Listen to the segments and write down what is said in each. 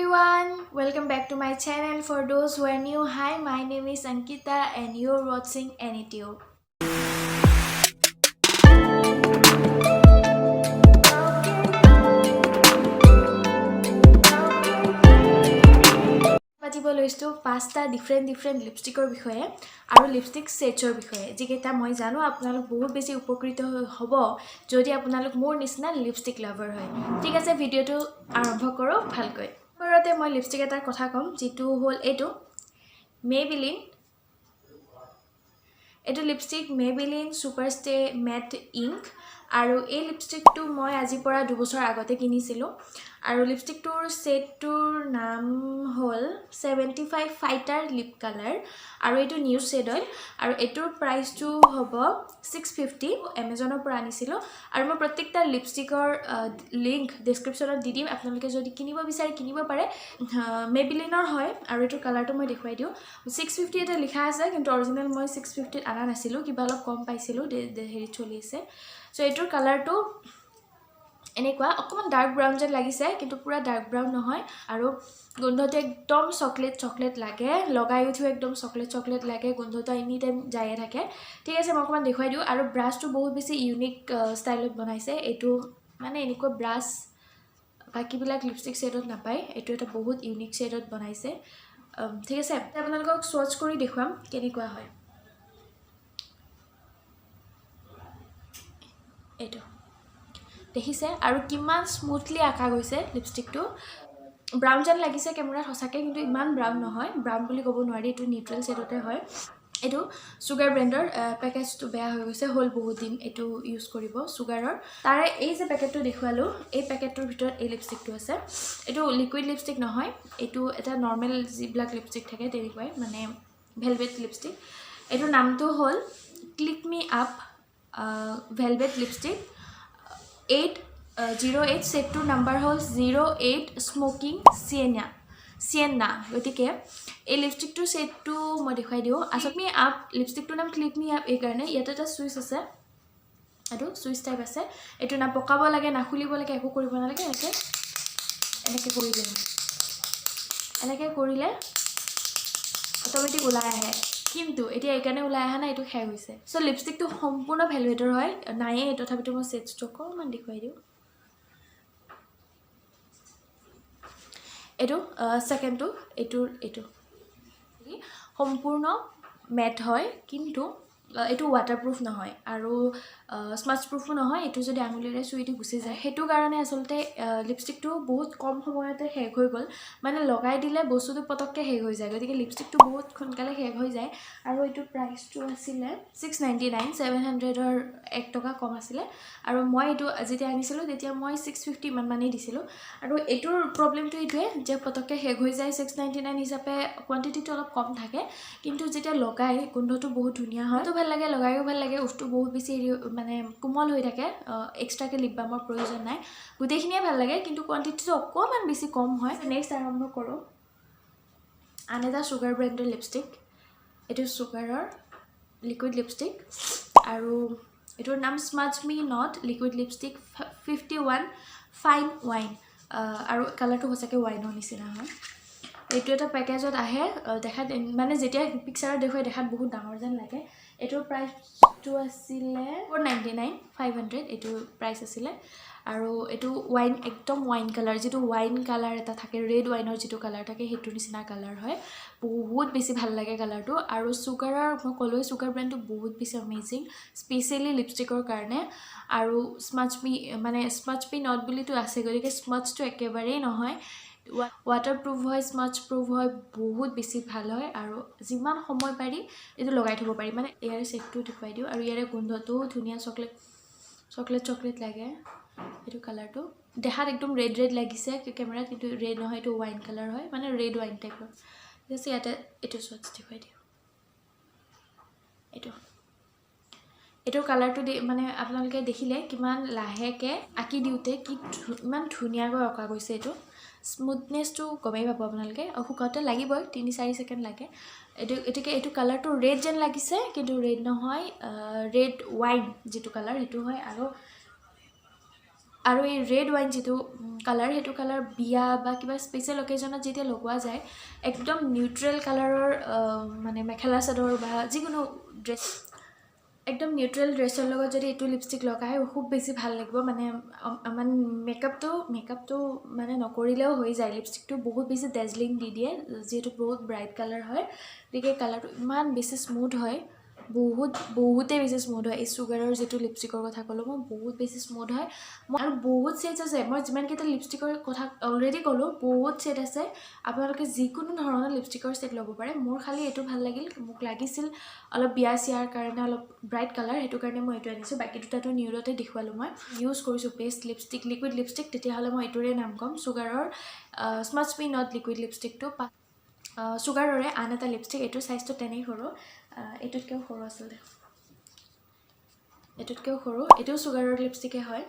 everyone, welcome back to my channel. For those who are new, hi, my name is Ankita and you're watching Anitube. পাতিব লৈছো পাঁচটা different লিপষ্টিকৰ বিষয়ে আৰু lipstick শেডৰ বিষয়ে যিকেইটা মই জানো আপোনালোক বহুত বেছি উপকৃত হ'ব যদি আপোনালোক মোৰ নিচিনা লিপষ্টিক লাভাৰ হয় ঠিক আছে ভিডিওটো আৰম্ভ কৰো ভালকৈ পৰতে মই লিপষ্টিক এটাৰ কথা কম যেটো হল এটো Maybelline এটো lipstick Maybelline Superstay Matte Ink আৰু এই লিপষ্টিকটো মই আজি পৰা 2 বছৰ আগতে কিনিছিলো আৰু লিপষ্টিকটোৰ শেডটোৰ নাম হল 75 ফাইটাৰ লিপ কালাৰ আৰু এটো নিউ শেড হয় আৰু এটোৰ প্ৰাইসটো হ'ব 650 Amazonৰ পৰা আনিছিলো আৰু মই প্ৰত্যেকটা লিপষ্টিকৰ লিংক ডেসক্ৰিপচনত দি দিম আপোনালোকে যদি কিনিব বিচাৰে কিনিব পাৰে Maybellineৰ হয় আৰু এটোৰ কালাৰটো মই দেখুৱাই দিও 650 এটা লিখা আছে কিন্তু অৰিজিনাল মই 650 আনা নাছিলো কিবা অলপ কম পাইছিলো হেৰি চলি আছে সো এটোৰ কালাৰটো এনেকুৱা অকমান ডাৰ্ক ব্ৰাউন যেন লাগিছে কিন্তু পুৰা ডাৰ্ক ব্ৰাউন নহয় আৰু গন্ধটো একদম চকলেট লাগে লগাই উঠো একদম চকলেট লাগে গন্ধটো এনি টাইম যায় থাকে ঠিক আছে মই অকমান দেখুৱাই দিও আৰু ব্ৰাশটো বহুত বেছি ইউনিক ষ্টাইলত বনাইছে এটো মানে এনেকুৱা ব্ৰাশ বাকিবিলাক লিপষ্টিক শেডত নাপায় এটো এটা বহুত ইউনিক শেডত বনাইছে ঠিক আছে আপোনালোকক সোৱাচ কৰি দেখুৱাম কেনেকুৱা হয় এটো দেখিছে আৰু কিমান স্মুথলি আঁকা গৈছে লিপষ্টিকটো ব্ৰাউন যেন লাগিছে ক্যামেৰাত হসাকে কিন্তু ইমান ব্ৰাউন নহয় ব্ৰাউন বুলি ক'ব নোৱাৰি এটো নিউট্ৰেল শেডতে হয় এটো সুগাৰ ব্ৰ্যান্ডৰ প্যাকেজটো বেয়া হৈ গৈছে হল বহুত দিন এটো ইউজ কৰিব সুগাৰৰ তাৰে এই যে প্যাকেটটো দেখুৱালো এই প্যাকেটটোৰ ভিতৰত এই লিপষ্টিকটো আছে এটো লিকুইড লিপষ্টিক নহয় এটো এটা নৰমাল জিব্লাক লিপষ্টিক থাকে তেনেকুৱাই মানে ভেলভেট লিপষ্টিক এটোৰ নামটো হল ক্লিক মি আপ ভেলভেট লিপষ্টিক 808 সেটটোৰ নাম্বাৰ হল 08 স্মোকিং সিয়েনা গতিকে এই লিপষ্টিকটোৰ সেটটো মই দেখাই দিও আসমি আপ লিপষ্টিকটোৰ নাম ক্লিক মি আপ এই কাৰণে ইয়াতে এটা সুইচ আছে এটো সুইচ টাইপ আছে এটো না পকাব লাগে না খুলিব লাগে একো কৰিব নালাগে এনেকে কৰিলে অটোমেটিক ওলাই আহে কিন্তু এতিয়া এইকাৰণে ওলাই আহা না এটো শেষ হৈছে সো লিপষ্টিকটো সম্পূৰ্ণ ভেলভেটৰ হয় নায়ে তথাপিতো মই সেট ষ্টক মান দেখুৱাই দিও এটো সেকেন্ডটো এটো সম্পূৰ্ণ ম্যাট হয় কিন্তু এটো ওয়াটাৰপ্ৰুফ নহয় আৰু স্মাচ প্ৰুফো নহয় এটো যদি আঙুলিৰে চুইটি গুছি যায় হেতু কাৰণে আসলতে লিপষ্টিকটো বহুত কম সময়তে শেষ হৈ গল মানে লগাই দিলে বস্তুটো পটককে শেষ হৈ যায় গতিকে লিপষ্টিকটো বহুত খনকালে শেষ হৈ যায় আৰু এটো প্ৰাইসটো আছিল 699 700ৰ 1 টকা কম আছিল আৰু মই এটো যেতিয়া আনিছিলো তেতিয়া মই 650 মানেই দিছিলো আৰু এটোৰ প্ৰবলেমটো ইটোৱে যে পটককে শেষ হৈ যায় 699 হিচাপে কোৱান্টিটিটো অলপ কম থাকে কিন্তু যেতিয়া লগাই গন্ধটো বহুত ধুনিয়া হয় ভাল লাগে লগাইও ভাল লাগে উফটো বহুত বেছি মানে কোমল হৈ থাকে এক্সট্ৰাকে লিপ বামৰ প্ৰয়োজন নাই গুটেখিনিয়ে ভাল লাগে কিন্তু কোৱান্টিটিটো অকমান বেছি কম হয় নেক্সট আৰম্ভ কৰো আনেদা সুগাৰ ব্ৰ্যান্ডৰ লিপষ্টিক এটো সুগাৰৰ লিকুইড লিপষ্টিক আৰু এটোৰ নাম smudge me not liquid lipstick 51 fine wine আৰু কালাৰটো হসাকে ওয়াইনৰ নিচিনা হয় এটো এটা প্যাকেজত আহে দেখাত মানে যেতিয়া পিকচাৰত দেখুৱাই দেখাত বহুত ডাঙৰ যেন লাগে এটোৰ প্ৰাইসটো আছিল 499 500 এটো প্ৰাইস আছিল আৰু এটো ওয়াইন একদম ওয়াইন কালাৰ যেটো ওয়াইন কালাৰ এটা থাকে ৰেড ওয়াইনৰ যেটো কালাৰ থাকে হেতু নিচিনা কালাৰ হয় বহুত বেছি ভাল লাগে কালাৰটো আৰু সুগাৰৰ মই কলৈ সুগাৰ ব্ৰ্যান্ডটো বহুত বেছি অমেজিং স্পেশালি লিপষ্টিকৰ কাৰণে আৰু স্মাচ মি নট বুলিটো আছে গতিকে স্মাচটো একেবাৰেই নহয় ওয়াটাৰপ্ৰুফ হয় স্মাচ প্ৰুফ হয় বহুত বেছি ভাল হয় আৰু যিমান সময় পাৰি এটো লগাই থব পাৰি মানে ইয়াৰ সেটটো দেখুৱাই দিও আৰু ইয়াৰে গন্ধটো ধুনিয়া চকলেট লাগে এটো কালাৰটো দেখাত একদম ৰেড লাগিছে ক্যামেৰাত কিন্তু ৰেড নহয় এটো ওয়াইন কালাৰ হয় মানে ৰেড ওয়াইন টাইপৰ যেছে ইয়াতে এটো সচ দেখুৱাই দিও এটো কালাৰটো মানে আপোনালোকে দেখিলে কিমান লাহেকে আকি দিউতে কি ইমান ধুনিয়াকৈ অকা গৈছে এটো স্মুথনেসটো কমেই পাব আপোনালোকে অহুকাতে লাগিবই 3-4 সেকেন্ড লাগে এটো কালাৰটো ৰেড যেন লাগিছে কিন্তু ৰেড নহয় ৰেড ওয়াইন যেটো কালাৰ হেতু হয় আৰু এই ৰেড ৱাইন যিটো কালাৰ সেইটো কালাৰ বিয়া বা কিবা স্পেচিয়েল অকেজনত যেতিয়া লগোৱা যায় একদম নিউট্ৰেল কালাৰৰ মানে মেখেলা চাদৰ বা যিকোনো ড্ৰেছ একদম নিউট্ৰেল ড্ৰেছৰ লগত যদি এইটো লিপষ্টিক লগাই খুব বেছি ভাল লাগিব মানে মানে মেকআপটো মানে নকৰিলেও হৈ যায় লিপষ্টিকটো বহুত বেছি ডেজলিং দি দিয়ে যিহেতু বহুত ব্ৰাইট কালাৰ হয় গতিকে কালাৰটো ইমান বেছি স্মুথ হয় বহুতেই বেছি স্মুথ হয় এই চুগাৰৰ যিটো লিপষ্টিকৰ কথা ক'লোঁ মই বহুত বেছি স্মুথ হয় আৰু বহুত ছেডছ আছে মই যিমানকেইটা লিপষ্টিকৰ কথা অলৰেডি ক'লোঁ বহুত ছেড আছে আপোনালোকে যিকোনো ধৰণৰ লিপষ্টিকৰ ছেট ল'ব পাৰে মোৰ খালি এইটো ভাল লাগিল মোক লাগিছিল অলপ বিয়া চিয়াৰ কাৰণে অলপ ব্ৰাইট কালাৰ সেইটো কাৰণে মই এইটো আনিছোঁ বাকী দুটাটো নিউডতে দেখুৱালোঁ মই ইউজ কৰিছোঁ বেষ্ট লিপষ্টিক লিকুইড লিপষ্টিক তেতিয়াহ'লে মই এইটোৰে নাম ক'ম চুগাৰৰ স্মাচ মি নট লিকুইড লিপষ্টিকটো চুগাৰৰে আন এটা লিপষ্টিক এইটোৰ চাইজটো তেনেই সৰু এইটোতকৈও সৰু আচলতে এইটোতকৈও সৰু এইটোও চুগাৰৰ লিপষ্টিকে হয়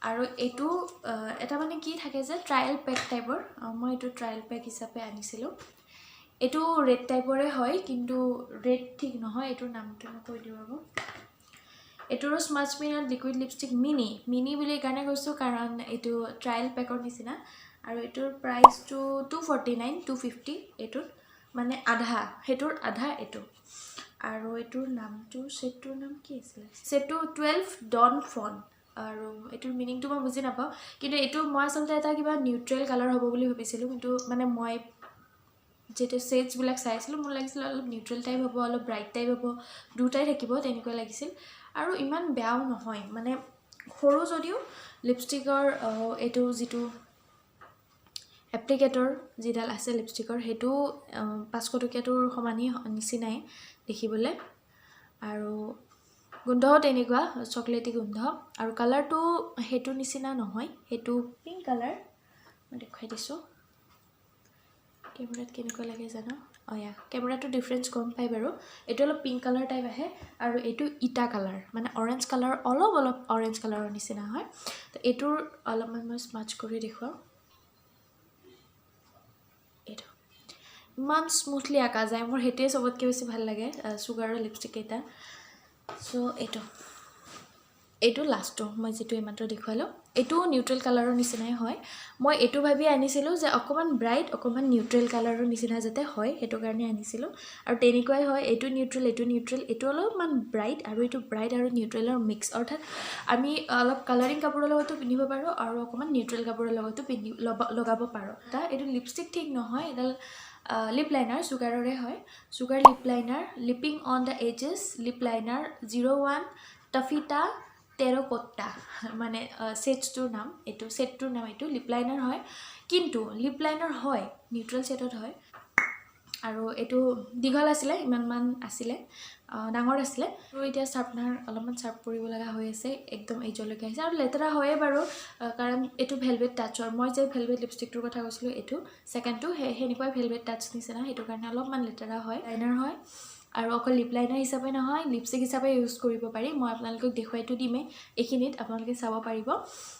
আৰু এইটো এটা মানে কি থাকে যে ট্ৰায়েল পেক টাইপৰ মই এইটো ট্ৰায়েল পেক হিচাপে আনিছিলোঁ এইটো ৰেড টাইপৰে হয় কিন্তু ৰেড ঠিক নহয় এইটোৰ নামটো মই কৈ দিওঁ ৰ'ব এইটোৰো smudge me not liquid lipstick mini বুলি এইকাৰণে কৈছোঁ কাৰণ এইটো ট্ৰায়েল পেকৰ নিচিনা আৰু এইটোৰ প্ৰাইচটো 249 250 এইটোত মানে আধা সেইটোৰ আধা এইটো আৰু এইটোৰ নামটো ছেটটোৰ নাম কি আছিলে ছেটটো 12 ডন ফন আৰু এইটোৰ মিনিংটো মই বুজি নাপাওঁ কিন্তু এইটো মই আচলতে এটা কিবা নিউট্ৰেল কালাৰ হ'ব বুলি ভাবিছিলোঁ কিন্তু মানে মই যেতিয়া ছেটছবিলাক চাই আছিলোঁ মোৰ লাগিছিল অলপ নিউট্ৰেল টাইপ হ'ব অলপ ব্ৰাইট টাইপ হ'ব দুটাই থাকিব তেনেকুৱা লাগিছিল আৰু ইমান বেয়াও নহয় মানে সৰু যদিও লিপষ্টিকৰ এইটো যিটো এপ্লিকেটৰ যিডাল আছে লিপষ্টিকৰ সেইটো 500 টকীয়াটোৰ সমানেই নিচিনাই দেখিবলৈ আৰু গোন্ধও তেনেকুৱা চকলেটি গোন্ধ আৰু কালাৰটো সেইটো নিচিনা নহয় সেইটো পিংক কালাৰ মই দেখুৱাই দিছোঁ কেমেৰাত কেনেকুৱা লাগে জানো কেমেৰাটো ডিফাৰেঞ্চ গম পাই বাৰু এইটো অলপ পিংক কালাৰ টাইপ আহে আৰু এইটো ইটা কালাৰ মানে অৰেঞ্জ কালাৰ অলপ অৰেঞ্জ কালাৰৰ নিচিনা হয় তো এইটোৰ অলপমান মই স্মাচ কৰি দেখুৱাওঁ এইটো ইমান স্মুথলি আঁকা যায় মোৰ সেইটোৱে চবতকৈ বেছি ভাল লাগে চুগাৰৰ লিপষ্টিক কেইটা চ' এইটো লাষ্টটো মই যিটো এইমাত্ৰ দেখুৱালোঁ এইটো নিউট্ৰেল কালাৰৰ নিচিনাই হয় মই এইটো ভাবি আনিছিলোঁ যে অকণমান ব্ৰাইট অকণমান নিউট্ৰেল কালাৰৰ নিচিনা যাতে হয় সেইটো কাৰণে আনিছিলোঁ আৰু তেনেকুৱাই হয় এইটো নিউট্ৰেল এইটো অলপমান ব্ৰাইট আৰু এইটো ব্ৰাইট আৰু নিউট্ৰেলৰ মিক্স অৰ্থাৎ আমি অলপ কালাৰিং কাপোৰৰ লগতো পিন্ধিব পাৰোঁ আৰু অকণমান নিউট্ৰেল কাপোৰৰ লগতো লগাব পাৰোঁ এইটো লিপষ্টিক ঠিক নহয় এডাল লিপ লাইনাৰ চুগাৰৰে হয় Sugar lip liner lipping on the edges lip liner 01 taffeta terracotta মানে ছেটটোৰ নাম এইটো লিপ লাইনাৰ হয় কিন্তু লিপ লাইনাৰ হয় নিউট্ৰেল ছেটত হয় আৰু এইটো দীঘল আছিলে ইমানমান আছিলে ডাঙৰ আছিলে আৰু এতিয়া শ্বাৰ্পনাৰ অলপমান শ্বাৰ্প কৰিব লগা হৈ আছে একদম এইজলৈকে আহিছে আৰু লেতেৰা হয়ে বাৰু কাৰণ এইটো ভেলভেট টাচৰ মই যে ভেলভেট লিপষ্টিকটোৰ কথা কৈছিলোঁ এইটো ছেকেণ্ডটো সেনেকুৱাই ভেলভেট টাচ নিচিনা সেইটো কাৰণে অলপমান লেতেৰা হয় লাইনাৰ হয় আৰু অকল লিপ লাইনাৰ হিচাপে নহয় লিপষ্টিক হিচাপে ইউজ কৰিব পাৰি মই আপোনালোকক দেখুৱাইটো দিমেই এইখিনিত আপোনালোকে চাব পাৰিব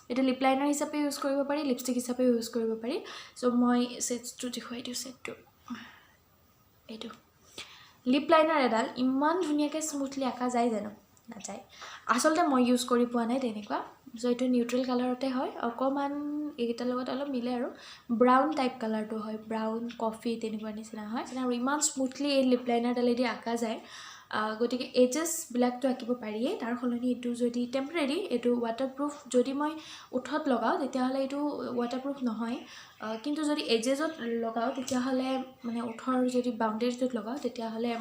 এইটো লিপ লাইনাৰ হিচাপে ইউজ কৰিব পাৰি লিপষ্টিক হিচাপে ইউজ কৰিব পাৰি চ' মই ছেটটো দেখুৱাই দিওঁ ছেটটো এইটো লিপ লাইনাৰ এডাল ইমান ধুনীয়াকৈ স্মুথলি আঁকা যায় জানো নাযায় আচলতে মই ইউজ কৰি পোৱা নাই তেনেকুৱা চ' এইটো নিউট্ৰেল কালাৰতে হয় অকণমান এইকেইটাৰ লগত অলপ মিলে আৰু ব্ৰাউন টাইপ কালাৰটো হয় ব্ৰাউন কফি তেনেকুৱা নিচিনা হয় আৰু ইমান স্মুথলি এই লিপ লাইনাৰডালেদি আঁকা যায় গতিকে এজেছবিলাকতো আঁকিব পাৰিয়েই তাৰ সলনি এইটো যদি টেম্পৰেৰী এইটো ৱাটাৰপ্ৰুফ যদি মই ওঠত লগাওঁ তেতিয়াহ'লে এইটো ৱাটাৰপ্ৰুফ নহয় কিন্তু যদি এজেছত লগাওঁ তেতিয়াহ'লে মানে ওঠৰ যদি বাউণ্ডেৰীটোত লগাওঁ তেতিয়াহ'লে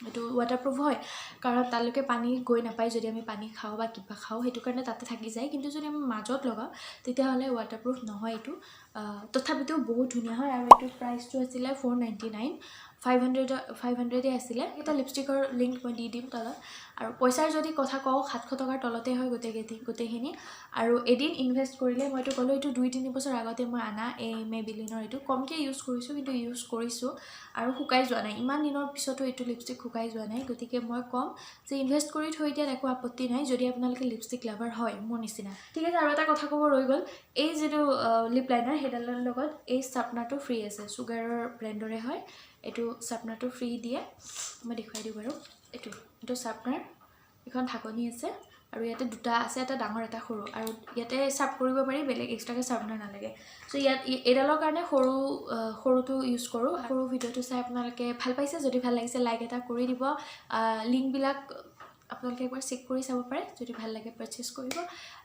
এইটো ৱাটাৰপ্ৰুফ হয় কাৰণ তালৈকে পানী গৈ নাপায় যদি আমি পানী খাওঁ বা কিবা খাওঁ সেইটো কাৰণে তাতে থাকি যায় কিন্তু যদি আমি মাজত লগাওঁ তেতিয়াহ'লে ৱাটাৰপ্ৰুফ নহয় এইটো তথাপিতো বহুত ধুনীয়া হয় আৰু এইটোৰ প্ৰাইচটো আছিলে 499 500 আছিলে এটা লিপষ্টিকৰ লিংক মই দি দিম তলত আৰু পইচাৰ যদি কথা কওঁ 700 টকাৰ তলতে হয় গোটেইখিনি আৰু এদিন ইনভেষ্ট কৰিলে মইতো ক'লোঁ এইটো 2-3 বছৰ আগতে মই আনা এই মেবিলিনৰ এইটো কমকৈ ইউজ কৰিছোঁ কিন্তু ইউজ কৰিছোঁ আৰু শুকাই যোৱা নাই ইমান দিনৰ পিছতো এইটো লিপষ্টিক শুকাই যোৱা নাই গতিকে মই ক'ম যে ইনভেষ্ট কৰি থৈ দিয়াত একো আপত্তি নাই যদি আপোনালোকে লিপষ্টিক লাভাৰ হয় মোৰ নিচিনা ঠিক আছে আৰু এটা কথা ক'ব ৰৈ গ'ল এই যিটো লিপ লাইনাৰ সেইডালৰ লগত এই শ্বাৰ্পনাৰটো ফ্ৰী আছে চুগাৰৰ ব্ৰেণ্ডৰে হয় এইটো শ্বাৰ্পনাৰটো ফ্ৰী দিয়ে মই দেখুৱাই দিওঁ বাৰু এইটো শ্বাৰ্পনাৰ এখন ঢাকনি আছে আৰু ইয়াতে দুটা আছে এটা ডাঙৰ এটা সৰু আৰু ইয়াতে সাৰ্ভ কৰিব পাৰি বেলেগ এক্সট্ৰাকে সাৰ্ভনাৰ নালাগে সো ইয়াত এডালৰ কাৰণে সৰুটো ইউজ কৰোঁ সৰু ভিডিঅ'টো চাই আপোনালোকে ভাল পাইছে যদি ভাল লাগিছে লাইক এটা কৰি দিব লিংকবিলাক আপোনালোকে একবাৰ চেক কৰি চাব পাৰে যদি ভাল লাগে পাৰচেজ কৰিব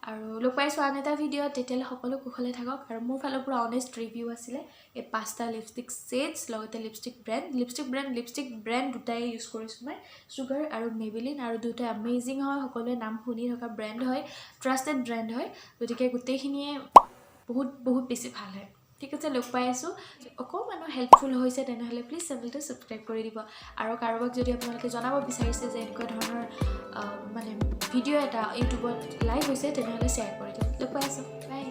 আৰু লগ পাইছোঁ আন এটা ভিডিঅ' তেতিয়ালৈ সকলো কুশলে থাকক আৰু মোৰ ফালৰ পৰা অনেষ্ট ৰিভিউ আছিলে এই 5টা লিপষ্টিক ছেটছ লগতে লিপষ্টিক ব্ৰেণ্ড দুটাই ইউজ কৰিছোঁ মই সুগাৰ আৰু মেবেলিন আৰু দুটাই এমেজিং হয় সকলোৱে নাম শুনি থকা ব্ৰেণ্ড হয় ট্ৰাষ্টেড ব্ৰেণ্ড হয় গতিকে গোটেইখিনিয়ে বহুত বেছি ভাল হয় ঠিক আছে লগ পাই আছোঁ অকণমান হেল্পফুল হৈছে তেনেহ'লে প্লিজ চেনেলটো ছাবস্ক্ৰাইব কৰি দিব আৰু কাৰোবাক যদি আপোনালোকে জনাব বিচাৰিছে যে এনেকুৱা ধৰণৰ মানে ভিডিঅ' এটা ইউটিউবত লাইভ হৈছে তেনেহ'লে শ্বেয়াৰ কৰি দিয়ক লগ পাই আছোঁ বাই